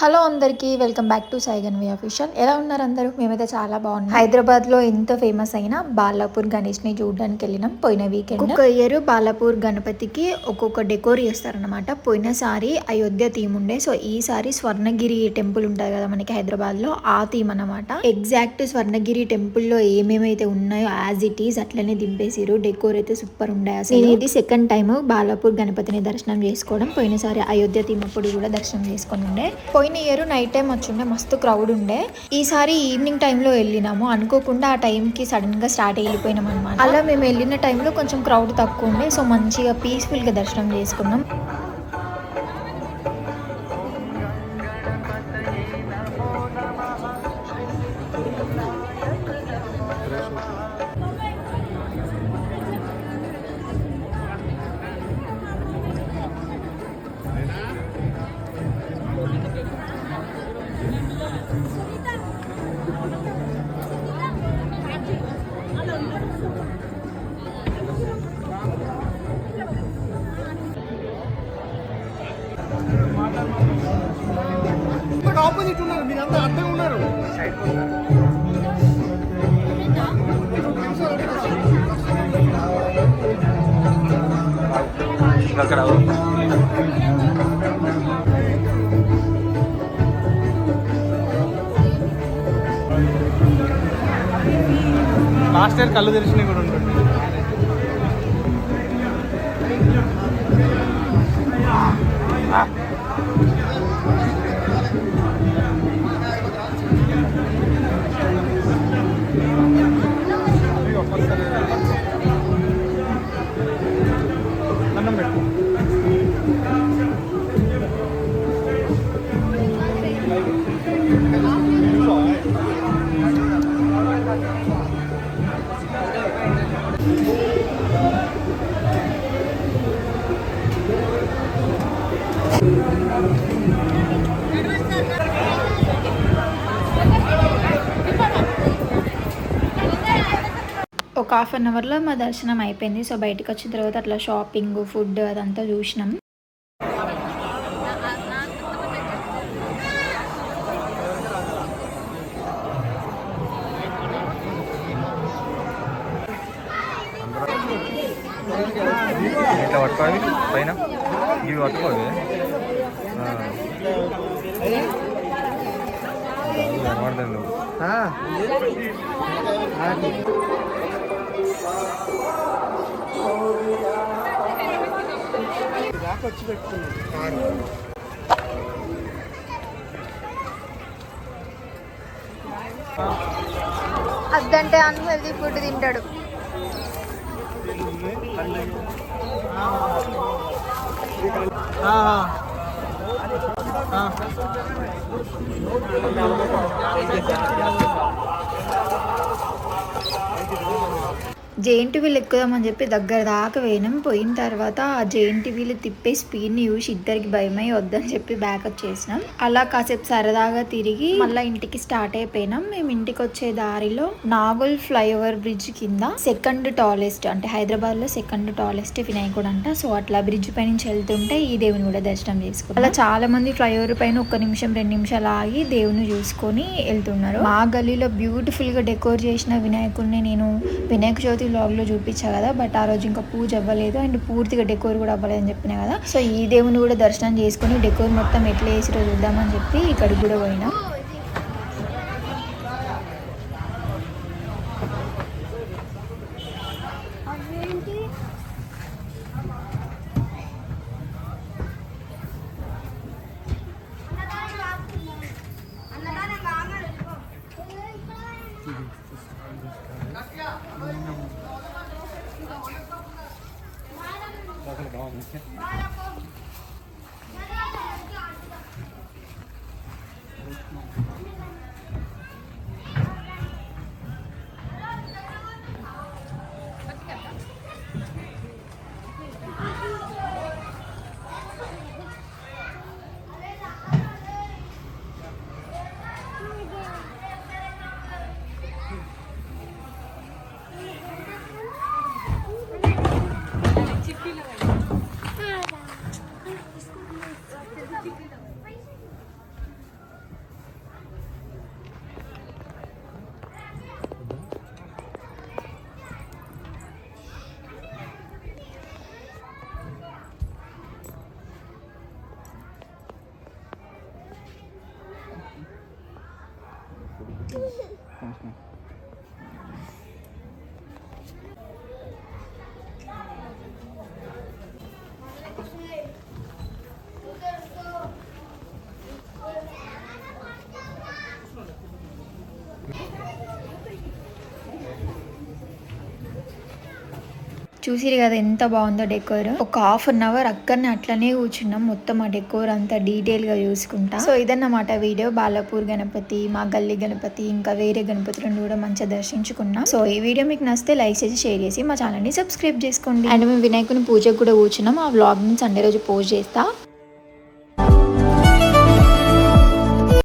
Hello అందరికీ welcome back to సాయిగన్వి official. ఎలా ఉన్నారు అందరూ? మేమైతే చాలా బాగున్నాం. హైదరాబాద్లో ఎంత ఫేమస్ అయిన బాలాపూర్ గణేష్ని చూడడానికి వెళ్ళినాం పోయిన వీకెండ్. ఒక్కొక్క ఇయర్ బాలాపూర్ గణపతికి ఒక్కొక్క డెకోర్ చేస్తారనమాట. పోయినసారి అయోధ్య థీమ్ ఉండే, సో ఈసారి స్వర్ణగిరి టెంపుల్ ఉంటుంది కదా మనకి హైదరాబాద్లో, ఆ థీమ్ అనమాట. ఎగ్జాక్ట్ స్వర్ణగిరి టెంపుల్లో ఏమేమైతే ఉన్నాయో యాజ్ ఇట్ ఈజ్ అట్లనే దింపేసిరు. డెకోర్ అయితే సూపర్ ఉండే. అసలు ఇది సెకండ్ టైం బాలాపూర్ గణపతిని దర్శనం చేసుకోవడం. పోయినసారి అయోధ్య థీమ్ అప్పుడు కూడా దర్శనం చేసుకొని ఉండే. పోయిన ఇయర్ నైట్ టైం వచ్చిండే, మస్తు క్రౌడ్ ఉండే. ఈసారి ఈవినింగ్ టైంలో వెళ్ళినాము. అనుకోకుండా ఆ టైంకి సడన్గా స్టార్ట్ అయిపోయినాం అనమాట. అలా మేము వెళ్ళిన టైంలో కొంచెం క్రౌడ్ తక్కువ ఉండే, సో మంచిగా పీస్ఫుల్గా దర్శనం చేసుకున్నాం. ఆపోజిట్ ఉన్నారు, మీరంతా అర్థంగా ఉన్నారు. లాస్ట్ ఇయర్ కళ్ళు తెరిచినవి కూడా ఉంటుంది. ఒక హాఫ్ అన్ అవర్లో మా దర్శనం అయిపోయింది. సో బయటకు వచ్చిన తర్వాత అట్లా షాపింగ్, ఫుడ్ అదంతా చూసినాం. ఇట్లా పట్టుకోవాలి పైన, ఇవి పట్టుకోవాలి కనబడతాను. వచ్చి పెట్టుకున్నాను. అద్దంటే అన్హెల్దీ ఫుడ్ తింటాడు. జేఎన్టీవీలు ఎక్కుదామని చెప్పి దగ్గర దాకా పోయినాం. పోయిన తర్వాత ఆ జేఎన్టీవీలు తిప్పే స్పీడ్ని చూసి ఇద్దరికి భయమై వద్దని చెప్పి బ్యాకప్ చేసినాం. అలా కాసేపు సరదాగా తిరిగి మళ్ళీ ఇంటికి స్టార్ట్ అయిపోయినాం. మేము ఇంటికి వచ్చే దారిలో నాగోల్ ఫ్లైఓవర్ బ్రిడ్జ్ కింద సెకండ్ టాలెస్ట్, అంటే హైదరాబాద్ లో సెకండ్ టాలెస్ట్ వినాయకుడు అంట. సో అట్లా బ్రిడ్జ్ పై నుంచి వెళ్తుంటే ఈ దేవుని కూడా దర్శనం చేసుకున్నాం. అలా చాలా మంది ఫ్లైఓవర్ పైన 1 నిమిషం 2 నిమిషాలు ఆగి దేవుని చూసుకొని వెళ్తున్నారు. మా గల్లీలో బ్యూటిఫుల్ గా డెకోర్ చేసిన వినాయకుడిని నేను వినాయక చవితి వ్లాగ్లో చూపించా కదా, బట్ ఆ రోజు ఇంకా పూజ అవ్వలేదు అండ్ పూర్తిగా డెకోర్ కూడా అవ్వలేదు అని చెప్పినా కదా. సో ఈ దేవుని కూడా దర్శనం చేసుకుని డెకోర్ మొత్తం ఎట్లా వేసిరో చూద్దామని చెప్పి ఇక్కడికి కూడా పోయినా. చూసిరు కదా ఎంత బాగుందో డెకోర్. ఒక ½ అవర్ అక్కడనే అట్లనే కూర్చున్నాం, మొత్తం ఆ డెకోర్ అంతా డీటెయిల్ గా చూసుకుంటా. సో ఇదన్నమాట వీడియో. బాలాపూర్ గణపతి, మా గల్లీ గణపతి, ఇంకా వేరే గణపతులను కూడా మంచిగా దర్శించుకున్నా. సో ఈ వీడియో మీకు నచ్చితే లైక్ చేసి షేర్ చేసి మా ఛానల్ ని సబ్స్క్రైబ్ చేసుకోండి. అండ్ మేము వినాయకుని పూజకు కూడా కూర్చున్నాం. ఆ వ్లాగ్ ని సండే రోజు పోస్ట్ చేస్తా.